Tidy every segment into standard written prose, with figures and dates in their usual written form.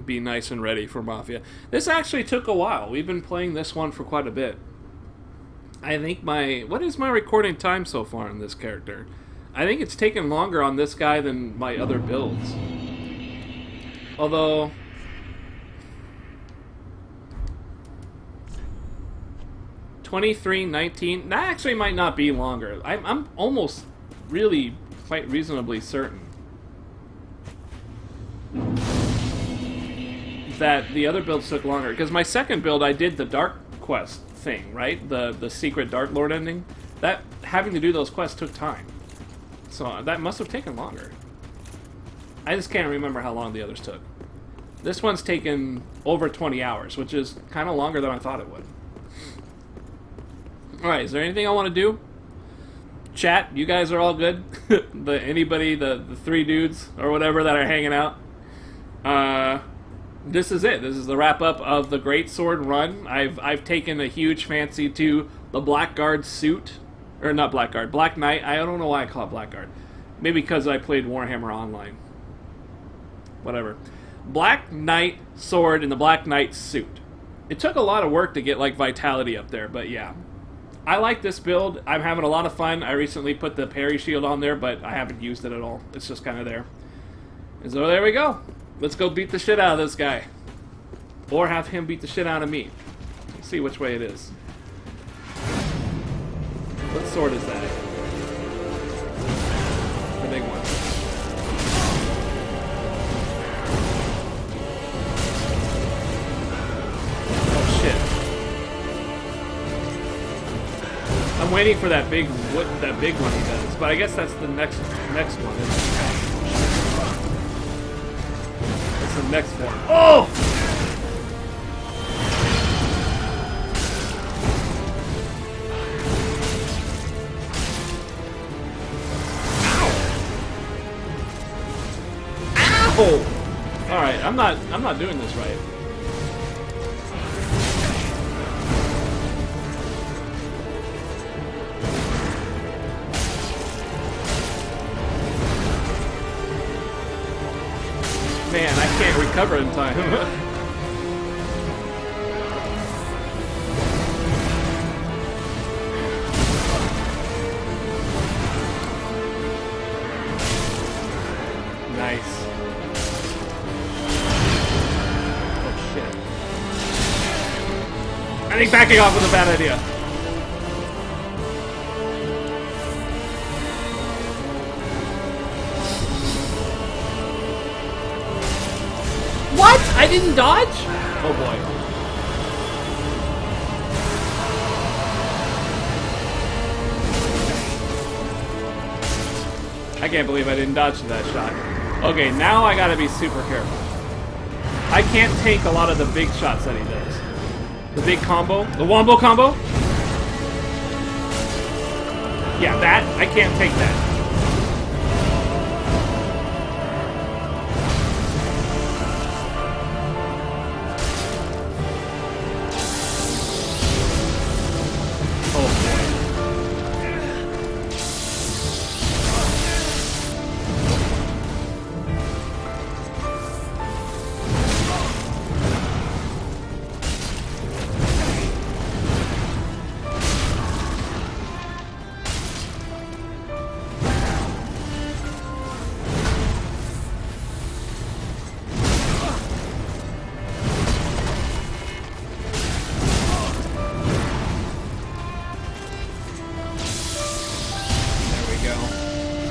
be nice and ready for Mafia. This actually took a while. We've been playing this one for quite a bit. I think what is my recording time so far on this character? I think it's taken longer on this guy than my other builds. Although 23:19, that actually might not be longer. I'm almost really quite reasonably certain that the other builds took longer, because my second build I did the Dark Quest thing, right? The secret Dark Lord ending. That having to do those quests took time. So that must have taken longer. I just can't remember how long the others took. This one's taken over 20 hours, which is kind of longer than I thought it would. Alright, is there anything I want to do? Chat, you guys are all good? The three dudes or whatever that are hanging out. This is it. This is the wrap-up of the Greatsword run. I've taken a huge fancy to the Blackguard suit. Or not Blackguard, Black Knight. I don't know why I call it Blackguard. Maybe because I played Warhammer Online. Whatever. Black Knight sword and the Black Knight suit. It took a lot of work to get like vitality up there, but yeah. I like this build. I'm having a lot of fun. I recently put the parry shield on there, but I haven't used it at all. It's just kind of there. And so there we go. Let's go beat the shit out of this guy. Or have him beat the shit out of me. Let's see which way it is. What sword is that? The big one. Oh shit. I'm waiting for that big one he does, but I guess that's the next one, isn't it? That's the next form. Oh! Oh! Alright, I'm not doing this right. Man, I can't recover in time. Nice. Oh shit. I think backing off was a bad idea. What? I didn't dodge? Oh boy. I can't believe I didn't dodge that shot. Okay, now I gotta be super careful. I can't take a lot of the big shots that he does. The big combo? The wombo combo? Yeah, that, I can't take that.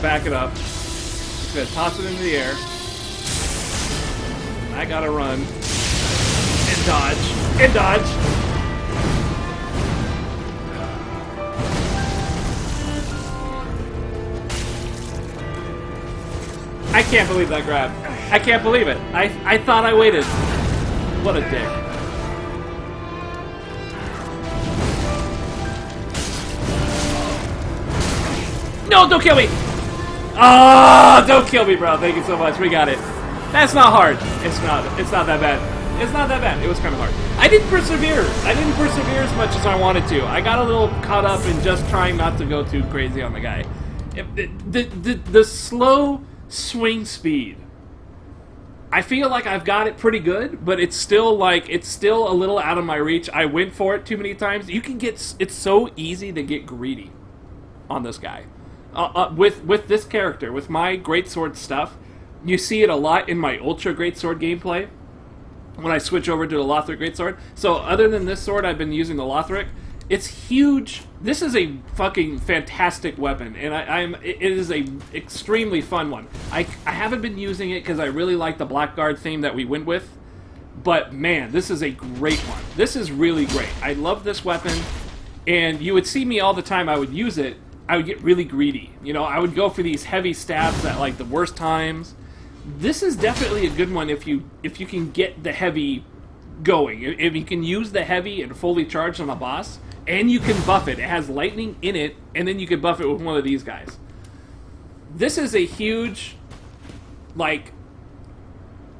Back it up. Just gonna toss it into the air. I gotta run. And dodge. And dodge. I can't believe that grab. I can't believe it. I thought I waited. What a dick. No, don't kill me! Oh, don't kill me, bro. Thank you so much. We got it. That's not hard. It's not that bad. It's not that bad. It was kind of hard. I didn't persevere. I didn't persevere as much as I wanted to. I got a little caught up in just trying not to go too crazy on the guy. The slow swing speed I feel like I've got it pretty good, but it's still a little out of my reach. I went for it too many times. It's so easy to get greedy on this guy. With this character, with my Greatsword stuff, you see it a lot in my Ultra Greatsword gameplay when I switch over to the Lothric Greatsword. So other than this sword, I've been using the Lothric. It's huge. This is a fucking fantastic weapon, and it is a extremely fun one. I haven't been using it because I really like the Blackguard theme that we went with, but man, this is a great one. This is really great. I love this weapon, and you would see me all the time. I would use it. I would get really greedy. You know, I would go for these heavy stabs at like the worst times. This is definitely a good one if you can get the heavy going. If you can use the heavy and fully charged on a boss. And you can buff it. It has lightning in it, and then you can buff it with one of these guys. This is a huge, like,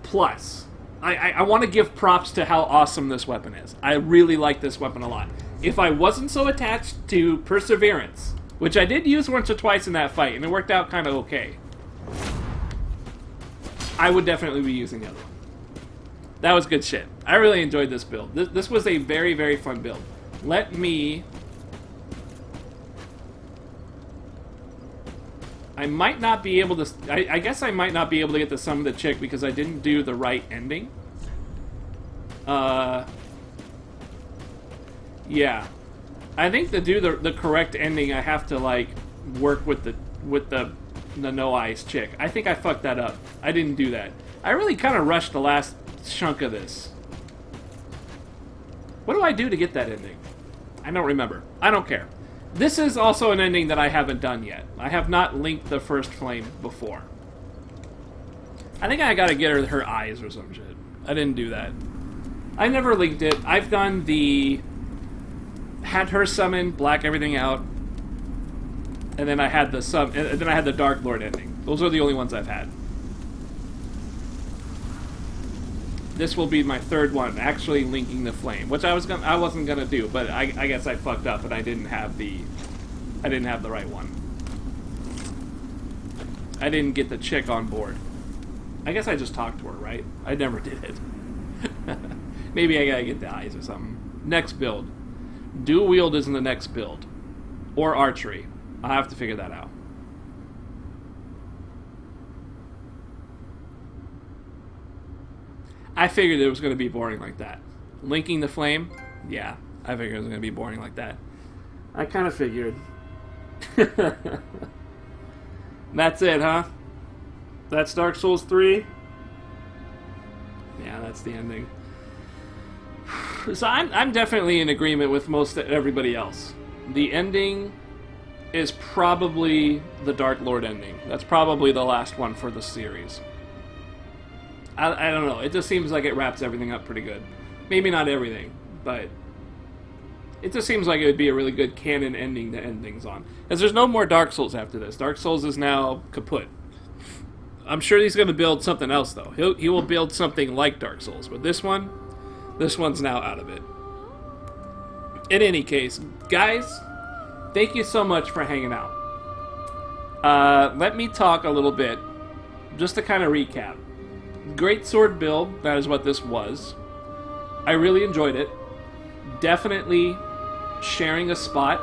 plus. I want to give props to how awesome this weapon is. I really like this weapon a lot. If I wasn't so attached to Perseverance, which I did use once or twice in that fight, and it worked out kind of okay, I would definitely be using the other one. That was good shit. I really enjoyed this build. This was a very, very fun build. Let me... I might not be able to... I guess I might not be able to get the Summon the Chick because I didn't do the right ending. Yeah. I think to do the correct ending, I have to, like, work with the No Eyes chick. I think I fucked that up. I didn't do that. I really kind of rushed the last chunk of this. What do I do to get that ending? I don't remember. I don't care. This is also an ending that I haven't done yet. I have not linked the first flame before. I think I gotta get her eyes or some shit. I didn't do that. I never linked it. I've done the... had her summon, black everything out, and then I had the Dark Lord ending. Those are the only ones I've had. This will be my third one, actually linking the flame, which I wasn't gonna do, but I guess I fucked up and I didn't have the right one. I didn't get the chick on board. I guess I just talked to her, right? I never did it. Maybe I gotta get the eyes or something. Next build. Dual wield is in the next build. Or archery. I'll have to figure that out. I figured it was going to be boring like that. Linking the flame? Yeah, I figured it was going to be boring like that. I kind of figured. That's it, huh? That's Dark Souls 3? Yeah, that's the ending. So I'm definitely in agreement with most everybody else. The ending is probably the Dark Lord ending. That's probably the last one for the series. I don't know. It just seems like it wraps everything up pretty good. Maybe not everything, but it just seems like it would be a really good canon ending to end things on. Because there's no more Dark Souls after this. Dark Souls is now kaput. I'm sure he's going to build something else, though. He will build something like Dark Souls, but this one's now out of it. In any case, guys, thank you so much for hanging out. Let me talk a little bit, just to kind of recap. Greatsword build, that is what this was. I really enjoyed it. Definitely sharing a spot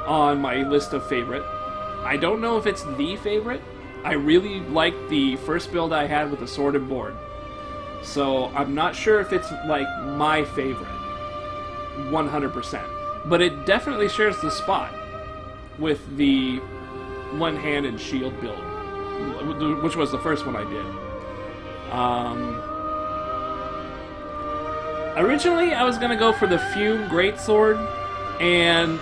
on my list of favorite. I don't know if it's the favorite. I really liked the first build I had with the sword and board. So I'm not sure if it's like my favorite 100%. But it definitely shares the spot with the one hand and shield build, which was the first one I did. Originally, I was going to go for the Fume Greatsword, and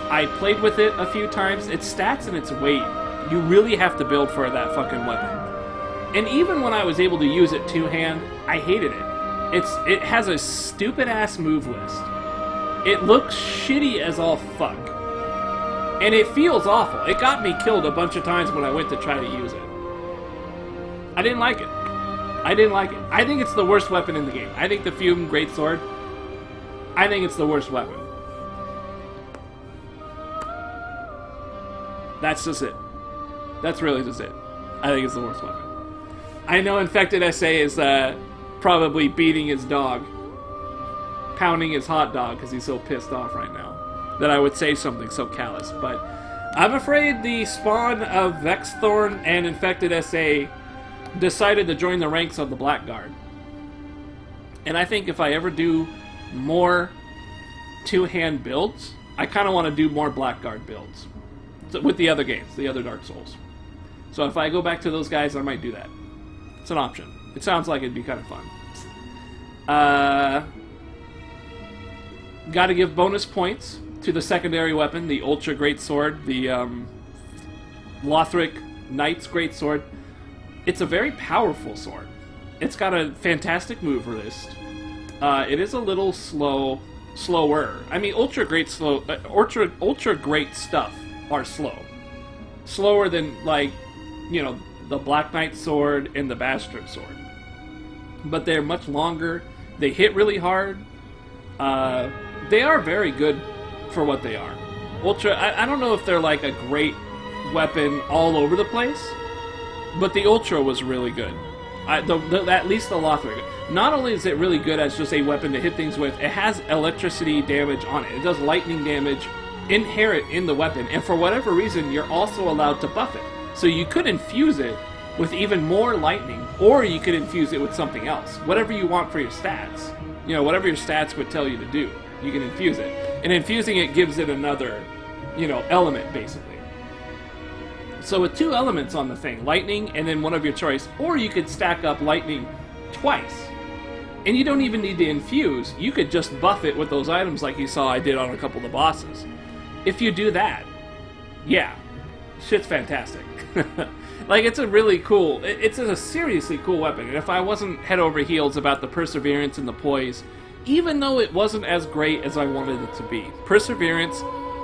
I played with it a few times. Its stats and its weight, you really have to build for that fucking weapon. And even when I was able to use it two-hand, I hated it. It has a stupid-ass move list. It looks shitty as all fuck. And it feels awful. It got me killed a bunch of times when I went to try to use it. I didn't like it. I think it's the worst weapon in the game. I think the Fume Greatsword, I think it's the worst weapon. That's just it. That's really just it. I think it's the worst weapon. I know Infected SA is probably beating his dog, pounding his hot dog because he's so pissed off right now that I would say something so callous. But I'm afraid the spawn of Vexthorn and Infected SA decided to join the ranks of the Blackguard. And I think if I ever do more two-hand builds, I kind of want to do more Blackguard builds with the other games, the other Dark Souls. So if I go back to those guys, I might do that. It's an option. It sounds like it'd be kind of fun. Got to give bonus points to the secondary weapon, the Ultra Greatsword, the Lothric Knight's Greatsword. It's a very powerful sword. It's got a fantastic move list. It is a little slower. I mean, ultra great stuff are slow. Slower than, like, you know, the Black Knight sword and the Bastard sword. But they're much longer. They hit really hard. They are very good for what they are. Ultra, I don't know if they're like a great weapon all over the place, but the Ultra was really good. At least the Lothric. Not only is it really good as just a weapon to hit things with, it has electricity damage on it. It does lightning damage inherent in the weapon, and for whatever reason, you're also allowed to buff it. So you could infuse it with even more lightning, or you could infuse it with something else. Whatever you want for your stats. You know, whatever your stats would tell you to do, you can infuse it. And infusing it gives it another, you know, element, basically. So with two elements on the thing, lightning and then one of your choice, or you could stack up lightning twice. And you don't even need to infuse, you could just buff it with those items like you saw I did on a couple of the bosses. If you do that, yeah, shit's fantastic. Like, it's a really cool, it's a seriously cool weapon, and if I wasn't head over heels about the Perseverance and the Poise, even though it wasn't as great as I wanted it to be, Perseverance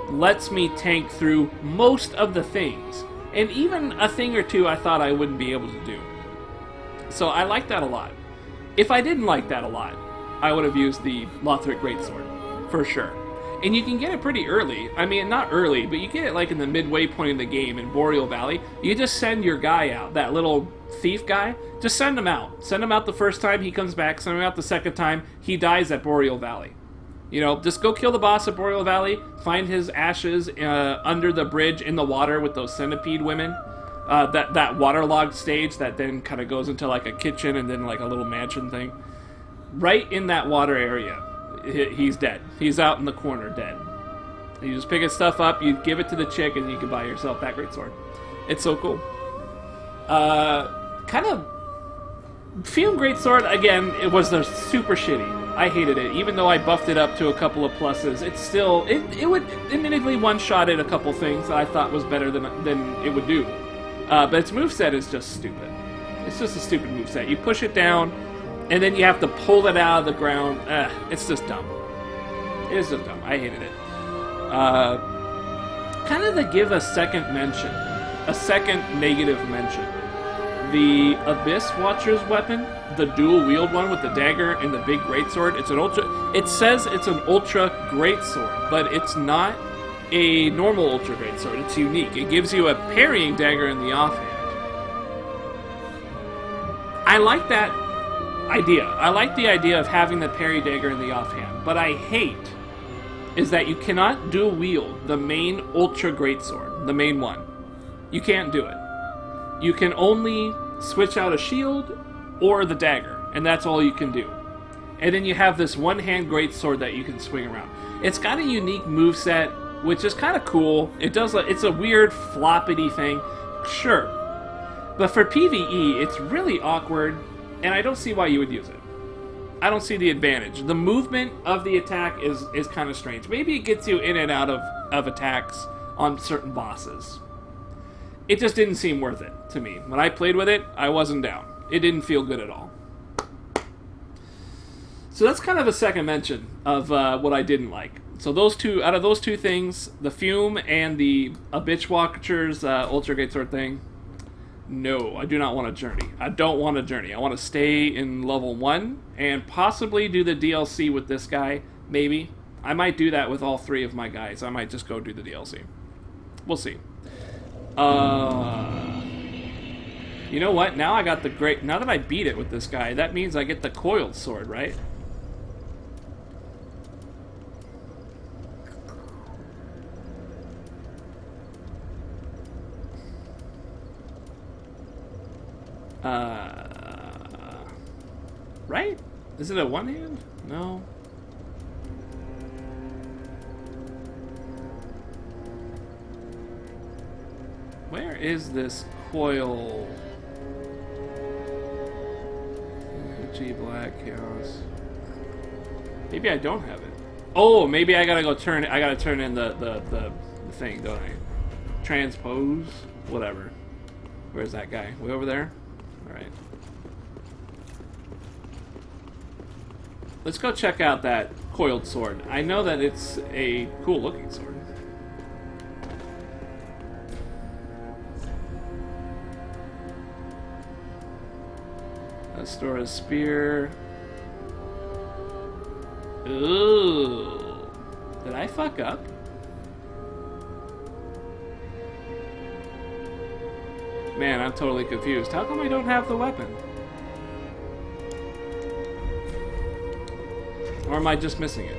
lets me tank through most of the things, and even a thing or two I thought I wouldn't be able to do. So I like that a lot. If I didn't like that a lot, I would have used the Lothric Greatsword, for sure. And you can get it pretty early. I mean, not early, but you get it like in the midway point of the game in Boreal Valley. You just send your guy out, that little thief guy, just send him out. Send him out the first time, he comes back. Send him out the second time, he dies at Boreal Valley. You know, just go kill the boss at Boreal Valley, find his ashes under the bridge in the water with those centipede women. That waterlogged stage that then kind of goes into like a kitchen and then like a little mansion thing. Right in that water area, he's dead. He's out in the corner, dead. You just pick his stuff up, you give it to the chick, and you can buy yourself that great sword. It's so cool. Kind of... Fume Greatsword, again, it was super shitty. I hated it. Even though I buffed it up to a couple of pluses, it's still... It would admittedly one-shot at a couple things that I thought was better than it would do. But its moveset is just stupid. It's just a stupid moveset. You push it down, and then you have to pull it out of the ground. It's just dumb. It is just dumb. I hated it. Kind of to give a second mention, a second negative mention. The Abyss Watcher's weapon, the dual-wield one with the dagger and the big greatsword, it's an ultra... It says it's an ultra greatsword, but it's not a normal ultra greatsword. It's unique. It gives you a parrying dagger in the offhand. I like that idea. I like the idea of having the parry dagger in the offhand, but I hate is that you cannot dual wield the main ultra greatsword, the main one. You can't do it. You can only switch out a shield or the dagger, and that's all you can do. And then you have this one-hand greatsword that you can swing around. It's got a unique moveset, which is kind of cool. It's a weird floppity thing, sure. But for PvE, it's really awkward, and I don't see why you would use it. I don't see the advantage. The movement of the attack is kind of strange. Maybe it gets you in and out of attacks on certain bosses. It just didn't seem worth it to me. When I played with it, I wasn't down. It didn't feel good at all. So that's kind of a second mention of what I didn't like. So out of those two things, the Fume and the Bitch Watcher's Ultra Greatsword thing, no, I do not want a journey. I don't want a journey. I want to stay in level 1 and possibly do the DLC with this guy, maybe. I might do that with all 3 of my guys. I might just go do the DLC. We'll see. You know what? Now I got the great... Now that I beat it with this guy, that means I get the coiled sword, right? Right? Is it a one hand? No. Where is this coil? G black chaos. Maybe I don't have it. Oh, maybe I gotta go turn. I gotta turn in the thing, don't I? Transpose, whatever. Where's that guy? Way over there. All right. Let's go check out that coiled sword. I know that it's a cool looking sword. Store a spear. Ooh. Did I fuck up? Man, I'm totally confused. How come I don't have the weapon? Or am I just missing it?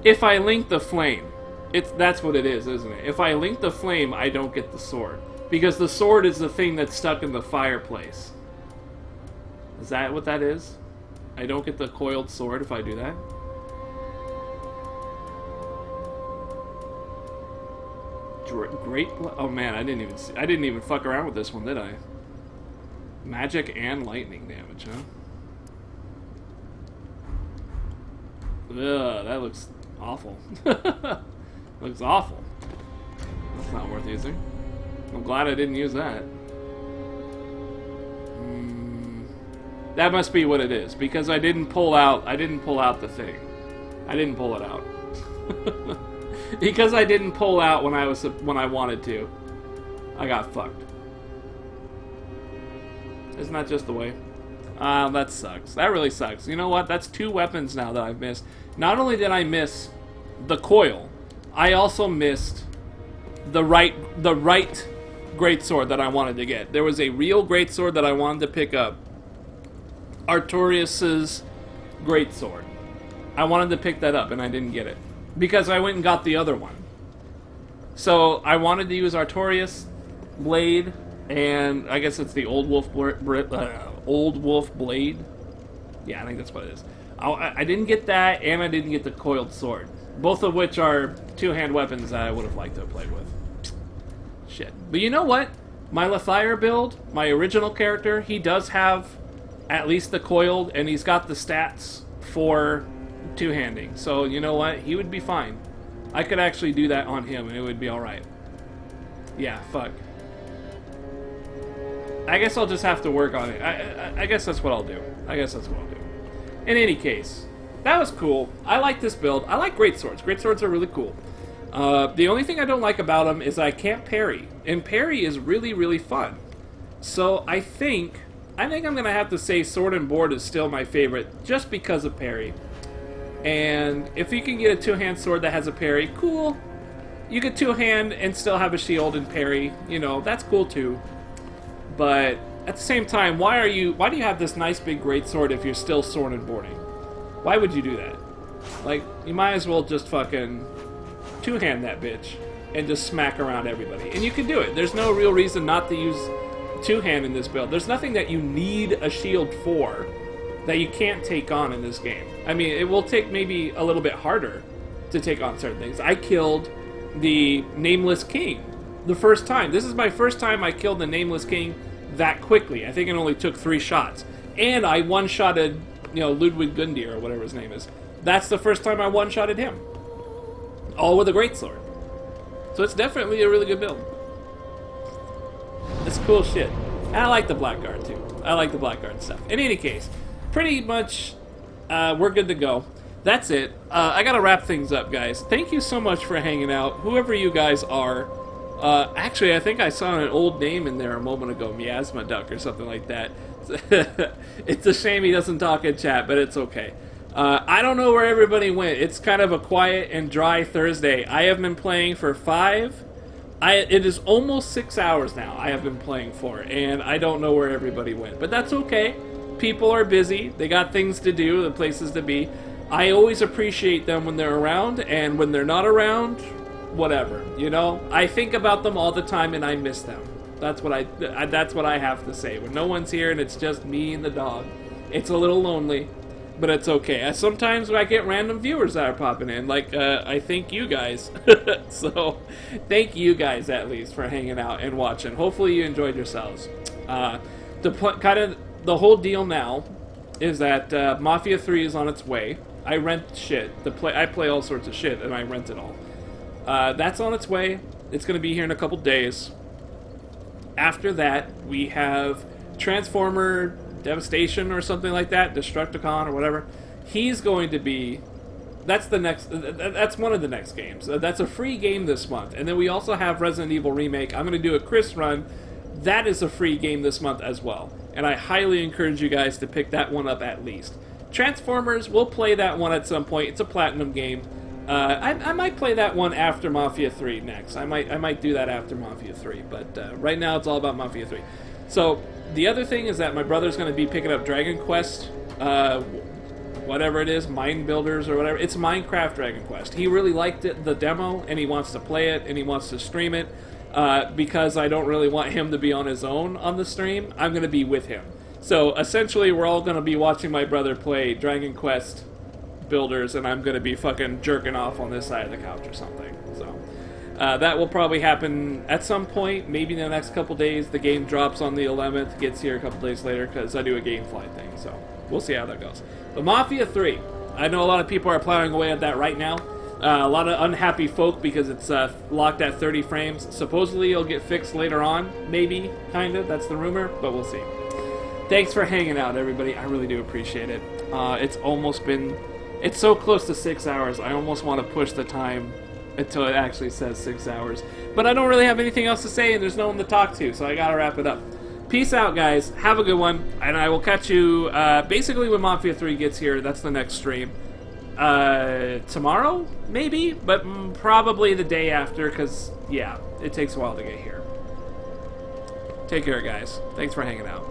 If I link the flame, that's what it is, isn't it? If I link the flame, I don't get the sword. Because the sword is the thing that's stuck in the fireplace. Is that what that is? I don't get the coiled sword if I do that? Oh man, I didn't even fuck around with this one, did I? Magic and lightning damage, huh? Ugh, that looks awful. Looks awful. That's not worth using. I'm glad I didn't use that. That must be what it is, because I didn't pull out the thing. I didn't pull it out. Because I didn't pull out when I wanted to. I got fucked. Isn't that just the way? That sucks. That really sucks. You know what? That's 2 weapons now that I've missed. Not only did I miss the coil, I also missed the right greatsword that I wanted to get. There was a real greatsword that I wanted to pick up. Artorias' greatsword. I wanted to pick that up and I didn't get it. Because I went and got the other one. So I wanted to use Artorias' blade, and I guess it's the Old Wolf blade. Yeah, I think that's what it is. I didn't get that, and I didn't get the coiled sword. Both of which are 2-hand weapons that I would have liked to have played with. Shit. But you know what? My Lethier build, my original character, he does have at least the coiled, and he's got the stats for 2-handing. So, you know what? He would be fine. I could actually do that on him, and it would be alright. Yeah, fuck. I guess I'll just have to work on it. I guess that's what I'll do. In any case, that was cool. I like this build. I like greatswords. Greatswords are really cool. The only thing I don't like about them is I can't parry. And parry is really, really fun. So I think I'm going to have to say Sword and Board is still my favorite just because of parry. And if you can get a 2-hand sword that has a parry, cool. You get 2-hand and still have a shield and parry. You know, that's cool too. But at the same time, why do you have this nice big greatsword if you're still sword and boarding? Why would you do that? Like, you might as well just fucking 2-hand that bitch and just smack around everybody. And you can do it. There's no real reason not to use 2-hand in this build. There's nothing that you need a shield for that you can't take on in this game. I mean, it will take maybe a little bit harder to take on certain things. I killed the Nameless King the first time. This is my first time I killed the Nameless King that quickly. I think it only took 3 shots. And I one-shotted, Ludwig Gundir, or whatever his name is. That's the first time I one-shotted him. All with a greatsword. So it's definitely a really good build. It's cool shit. And I like the Blackguard, too. I like the Blackguard stuff. In any case, pretty much, we're good to go. That's it. I gotta wrap things up, guys. Thank you so much for hanging out. Whoever you guys are, Actually, I think I saw an old name in there a moment ago, Miasma Duck or something like that. It's a shame he doesn't talk in chat, but it's okay. I don't know where everybody went. It's kind of a quiet and dry Thursday. I have been playing for 5. It is almost 6 hours now I have been playing for, and I don't know where everybody went. But that's okay. People are busy. They got things to do, the places to be. I always appreciate them when they're around, and when they're not around, whatever. You know, I think about them all the time, and I miss them. That's what I have to say. When no one's here and it's just me and the dog, it's a little lonely, but it's okay. Sometimes I get random viewers that are popping in, like I thank you guys. So thank you guys at least for hanging out and watching. Hopefully you enjoyed yourselves. Kind of the whole deal now is that Mafia 3 is on its way. I rent shit. I play all sorts of shit and I rent it all. That's on its way. It's going to be here in a couple days. After that, we have Transformer Devastation or something like that, Destructicon or whatever. He's going to be... That's one of the next games. That's a free game this month. And then we also have Resident Evil Remake. I'm going to do a Chris run. That is a free game this month as well. And I highly encourage you guys to pick that one up at least. Transformers, we'll play that one at some point. It's a platinum game. I might play that one after Mafia 3 next. I might do that after Mafia 3, but right now it's all about Mafia 3. So the other thing is that my brother's going to be picking up Dragon Quest, whatever it is, Mind Builders or whatever. It's Minecraft Dragon Quest. He really liked it, the demo, and he wants to play it, and he wants to stream it. Because I don't really want him to be on his own on the stream, I'm going to be with him. So essentially we're all going to be watching my brother play Dragon Quest Builders, and I'm going to be fucking jerking off on this side of the couch or something. So that will probably happen at some point, maybe in the next couple days. The game drops on the 11th, gets here a couple days later because I do a GameFly thing, so we'll see how that goes. But Mafia 3, I know a lot of people are plowing away at that right now. A lot of unhappy folk because it's locked at 30 frames. Supposedly it'll get fixed later on, maybe, kind of, that's the rumor, but we'll see. Thanks for hanging out, everybody. I really do appreciate it. It's so close to 6 hours, I almost want to push the time until it actually says 6 hours. But I don't really have anything else to say, and there's no one to talk to, so I gotta wrap it up. Peace out, guys. Have a good one, and I will catch you basically when Mafia 3 gets here. That's the next stream. Tomorrow, maybe, but probably the day after, because, yeah, it takes a while to get here. Take care, guys. Thanks for hanging out.